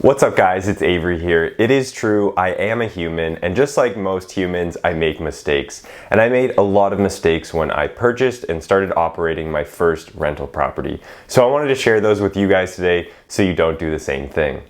What's up guys, it's Avery here. It is true, I am a human, and just like most humans, I make mistakes. And I made a lot of mistakes when I purchased and started operating my first rental property. So I wanted to share those with you guys today so you don't do the same thing.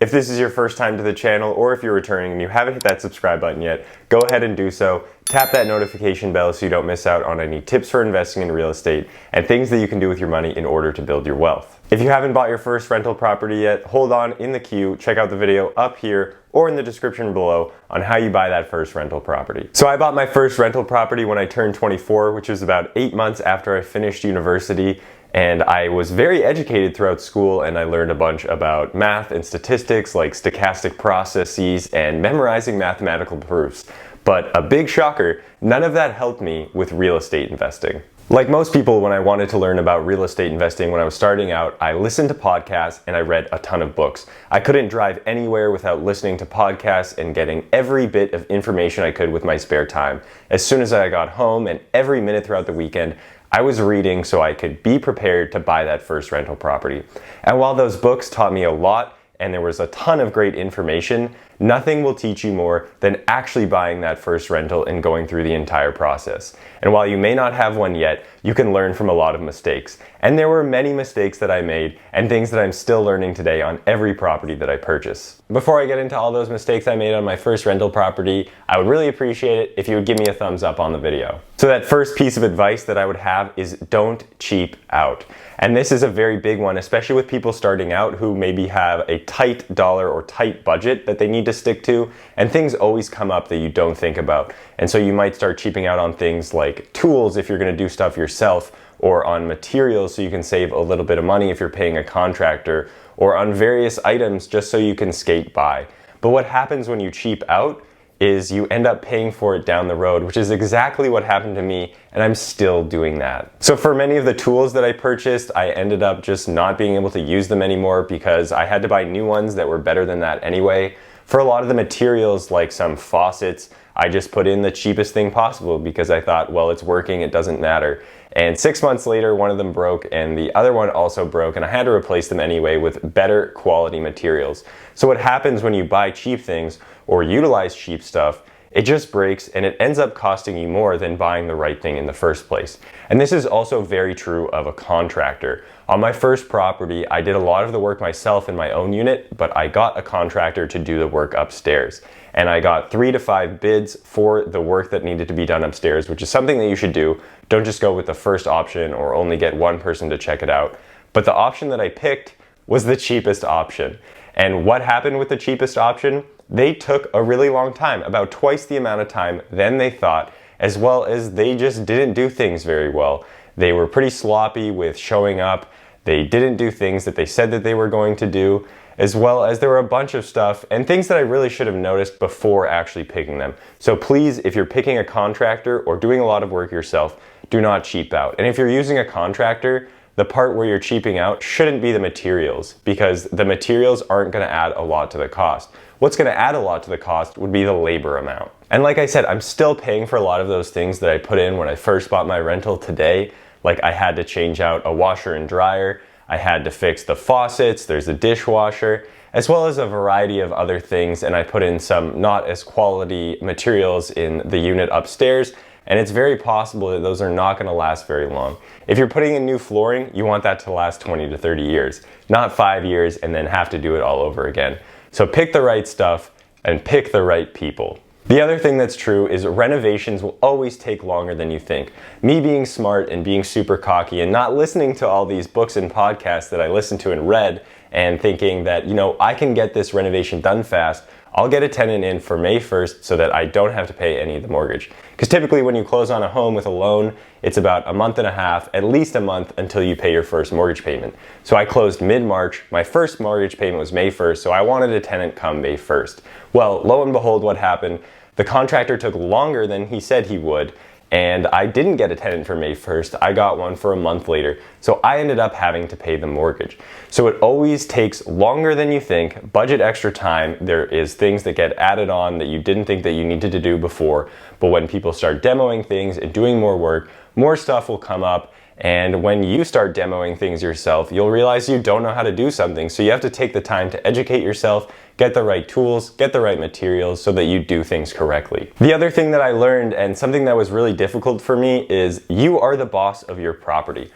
If this is your first time to the channel, or if you're returning and you haven't hit that subscribe button yet, go ahead and do so. Tap that notification bell so you don't miss out on any tips for investing in real estate and things that you can do with your money in order to build your wealth. If you haven't bought your first rental property yet, hold on in the queue, check out the video up here or in the description below on how you buy that first rental property. So I bought my first rental property when I turned 24, which was about 8 months after I finished university. And I was very educated throughout school, and I learned a bunch about math and statistics like stochastic processes and memorizing mathematical proofs. But a big shocker, none of that helped me with real estate investing. Like most people, when I wanted to learn about real estate investing when I was starting out, I listened to podcasts and I read a ton of books. I couldn't drive anywhere without listening to podcasts and getting every bit of information I could with my spare time. As soon as I got home and every minute throughout the weekend, I was reading so I could be prepared to buy that first rental property. And while those books taught me a lot and there was a ton of great information, nothing will teach you more than actually buying that first rental and going through the entire process. And while you may not have one yet, you can learn from a lot of mistakes. And there were many mistakes that I made and things that I'm still learning today on every property that I purchase. Before I get into all those mistakes I made on my first rental property, I would really appreciate it if you would give me a thumbs up on the video. So that first piece of advice that I would have is don't cheap out. And this is a very big one, especially with people starting out who maybe have a tight dollar or tight budget that they need to stick to, and things always come up that you don't think about. And so you might start cheaping out on things like tools if you're gonna do stuff yourself, or on materials so you can save a little bit of money if you're paying a contractor, or on various items just so you can skate by. But what happens when you cheap out is you end up paying for it down the road, which is exactly what happened to me, and I'm still doing that. So for many of the tools that I purchased, I ended up just not being able to use them anymore because I had to buy new ones that were better than that anyway. For a lot of the materials, like some faucets, I just put in the cheapest thing possible because I thought, well, it's working, it doesn't matter. And 6 months later, one of them broke and the other one also broke, and I had to replace them anyway with better quality materials. So what happens when you buy cheap things or utilize cheap stuff, it just breaks and it ends up costing you more than buying the right thing in the first place. And this is also very true of a contractor. On my first property, I did a lot of the work myself in my own unit, but I got a contractor to do the work upstairs. And I got 3 to 5 bids for the work that needed to be done upstairs, which is something that you should do. Don't just go with the first option or only get one person to check it out. But the option that I picked was the cheapest option. And what happened with the cheapest option? They took a really long time, about twice the amount of time than they thought, as well as they just didn't do things very well. They were pretty sloppy with showing up. They didn't do things that they said that they were going to do, as well as there were a bunch of stuff and things that I really should have noticed before actually picking them. So please, if you're picking a contractor or doing a lot of work yourself, do not cheap out. And if you're using a contractor, the part where you're cheaping out shouldn't be the materials, because the materials aren't going to add a lot to the cost. What's going to add a lot to the cost would be the labor amount. And like I said, I'm still paying for a lot of those things that I put in when I first bought my rental today. Like I had to change out a washer and dryer, I had to fix the faucets, there's a dishwasher, as well as a variety of other things, and I put in some not as quality materials in the unit upstairs, and it's very possible that those are not going to last very long. If you're putting in new flooring, you want that to last 20 to 30 years, not 5 years and then have to do it all over again. So pick the right stuff and pick the right people. The other thing that's true is renovations will always take longer than you think. Me being smart and being super cocky and not listening to all these books and podcasts that I listened to and read and thinking that, you know, I can get this renovation done fast. I'll get a tenant in for May 1st so that I don't have to pay any of the mortgage. Because typically when you close on a home with a loan, it's about a month and a half, at least a month until you pay your first mortgage payment. So I closed mid-March. My first mortgage payment was May 1st, so I wanted a tenant come May 1st. Well, lo and behold, what happened? The contractor took longer than he said he would, and I didn't get a tenant for May 1st. I got one for a month later. So I ended up having to pay the mortgage. So it always takes longer than you think. Budget extra time. There is things that get added on that you didn't think that you needed to do before. But when people start demoing things and doing more work, more stuff will come up. And when you start demoing things yourself, you'll realize you don't know how to do something. So you have to take the time to educate yourself, get the right tools, get the right materials so that you do things correctly. The other thing that I learned, and something that was really difficult for me, is you are the boss of your property.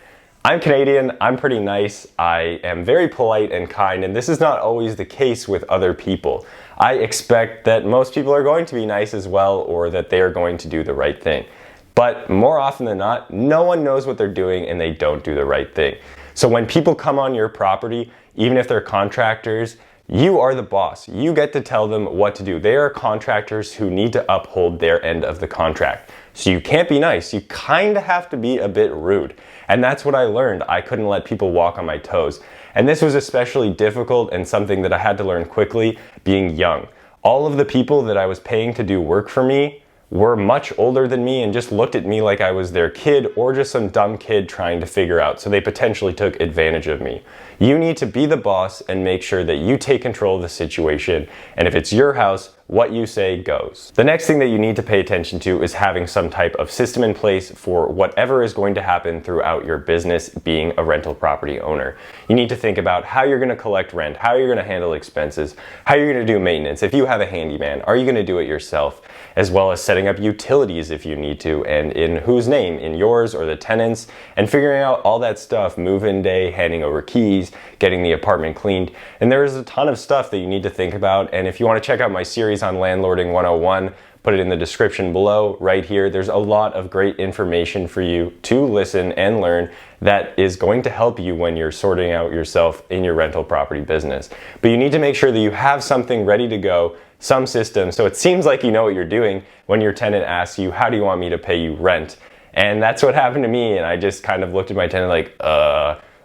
I'm Canadian, I'm pretty nice, I am very polite and kind, and this is not always the case with other people. I expect that most people are going to be nice as well, or that they are going to do the right thing. But more often than not, no one knows what they're doing and they don't do the right thing. So when people come on your property, even if they're contractors, you are the boss. You get to tell them what to do. They are contractors who need to uphold their end of the contract. So you can't be nice. You kind of have to be a bit rude. And that's what I learned. I couldn't let people walk on my toes. And this was especially difficult and something that I had to learn quickly being young. All of the people that I was paying to do work for me were much older than me and just looked at me like I was their kid or just some dumb kid trying to figure out. So they potentially took advantage of me. You need to be the boss and make sure that you take control of the situation. And if it's your house, what you say goes. The next thing that you need to pay attention to is having some type of system in place for whatever is going to happen throughout your business being a rental property owner. You need to think about how you're going to collect rent, how you're going to handle expenses, how you're going to do maintenance. If you have a handyman, are you going to do it yourself? As well as setting up utilities if you need to, and in whose name, in yours or the tenant's, and figuring out all that stuff, move-in day, handing over keys, getting the apartment cleaned. And there is a ton of stuff that you need to think about. And if you want to check out my series on Landlording 101, put it in the description below right here. There's a lot of great information for you to listen and learn that is going to help you when you're sorting out yourself in your rental property business. But you need to make sure that you have something ready to go, some system, so it seems like you know what you're doing when your tenant asks you, how do you want me to pay you rent? And that's what happened to me, and I just kind of looked at my tenant like,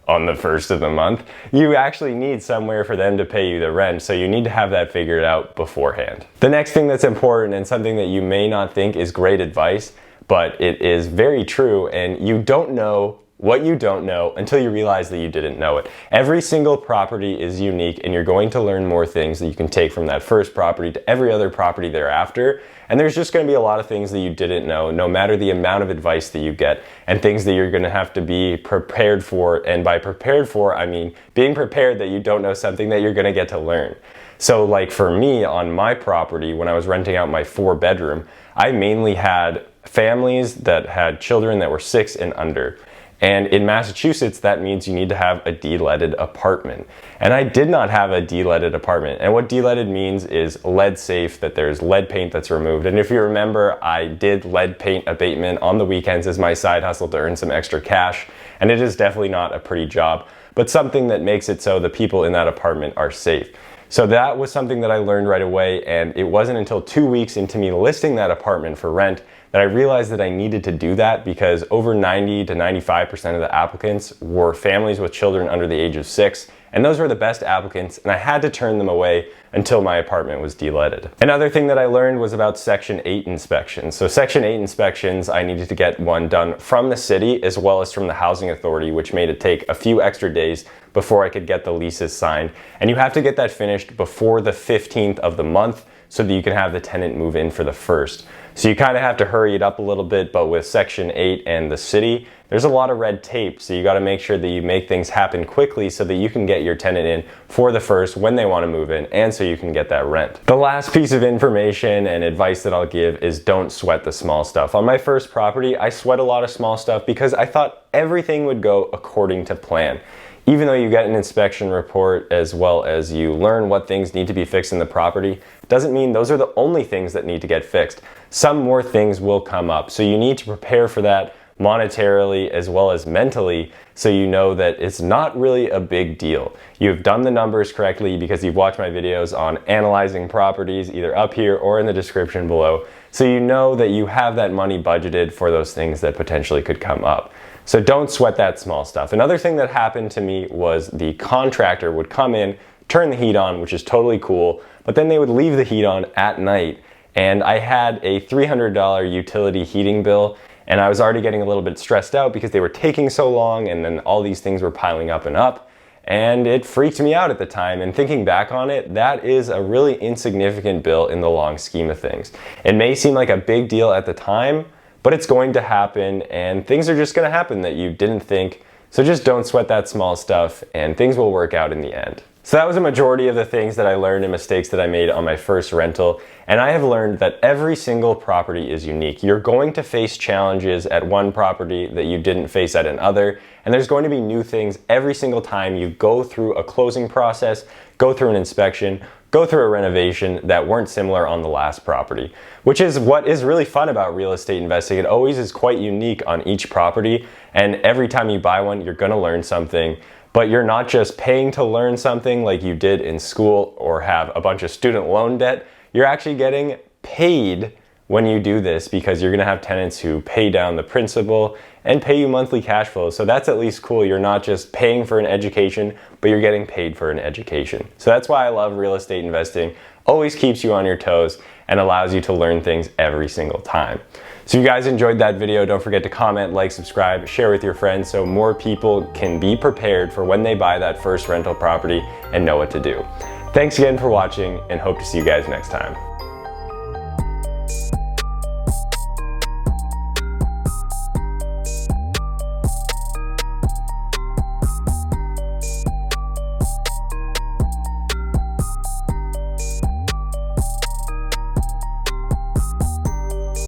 on the first of the month. You actually need somewhere for them to pay you the rent, so you need to have that figured out beforehand. The next thing that's important, and something that you may not think is great advice, but it is very true, and you don't know what you don't know until you realize that you didn't know it. Every single property is unique, and you're going to learn more things that you can take from that first property to every other property thereafter. And there's just going to be a lot of things that you didn't know, no matter the amount of advice that you get, and things that you're going to have to be prepared for. And by prepared for, I mean being prepared that you don't know something that you're going to get to learn. So like for me on my property, when I was renting out my 4-bedroom, I mainly had families that had children that were 6 and under. And in Massachusetts, that means you need to have a de-leaded apartment. And I did not have a de-leaded apartment. And what de-leaded means is lead safe, that there's lead paint that's removed. And if you remember, I did lead paint abatement on the weekends as my side hustle to earn some extra cash. And it is definitely not a pretty job, but something that makes it so the people in that apartment are safe. So that was something that I learned right away, and it wasn't until 2 weeks into me listing that apartment for rent that I realized that I needed to do that, because over 90 to 95% of the applicants were families with children under the age of 6, and those were the best applicants, and I had to turn them away until my apartment was de-leaded. Another thing that I learned was about Section 8 inspections. So Section 8 inspections, I needed to get one done from the city as well as from the housing authority, which made it take a few extra days before I could get the leases signed. And you have to get that finished before the 15th of the month so that you can have the tenant move in for the 1st. So you kind of have to hurry it up a little bit, but with Section 8 and the city, there's a lot of red tape. So you got to make sure that you make things happen quickly so that you can get your tenant in for the 1st when they want to move in, and so you can get that rent. The last piece of information and advice that I'll give is don't sweat the small stuff. On my first property, I sweat a lot of small stuff because I thought everything would go according to plan. Even though you get an inspection report as well as you learn what things need to be fixed in the property, doesn't mean those are the only things that need to get fixed. Some more things will come up. So you need to prepare for that monetarily as well as mentally, so you know that it's not really a big deal. You've done the numbers correctly because you've watched my videos on analyzing properties either up here or in the description below. So you know that you have that money budgeted for those things that potentially could come up. So don't sweat that small stuff. Another thing that happened to me was the contractor would come in, turn the heat on, which is totally cool, but then they would leave the heat on at night and I had a $300 utility heating bill, and I was already getting a little bit stressed out because they were taking so long, and then all these things were piling up and up. And it freaked me out at the time, and thinking back on it, that is a really insignificant bill in the long scheme of things. It may seem like a big deal at the time, but it's going to happen, and things are just going to happen that you didn't think. So just don't sweat that small stuff, and things will work out in the end. So that was a majority of the things that I learned and mistakes that I made on my first rental. And I have learned that every single property is unique. You're going to face challenges at one property that you didn't face at another. And there's going to be new things every single time you go through a closing process, go through an inspection, go through a renovation that weren't similar on the last property, which is what is really fun about real estate investing. It always is quite unique on each property. And every time you buy one, you're going to learn something. But you're not just paying to learn something like you did in school or have a bunch of student loan debt. You're actually getting paid when you do this, because you're gonna have tenants who pay down the principal and pay you monthly cash flow. So that's at least cool. You're not just paying for an education, but you're getting paid for an education. So that's why I love real estate investing. Always keeps you on your toes and allows you to learn things every single time. So if you guys enjoyed that video, don't forget to comment, like, subscribe, share with your friends so more people can be prepared for when they buy that first rental property and know what to do. Thanks again for watching, and hope to see you guys next time.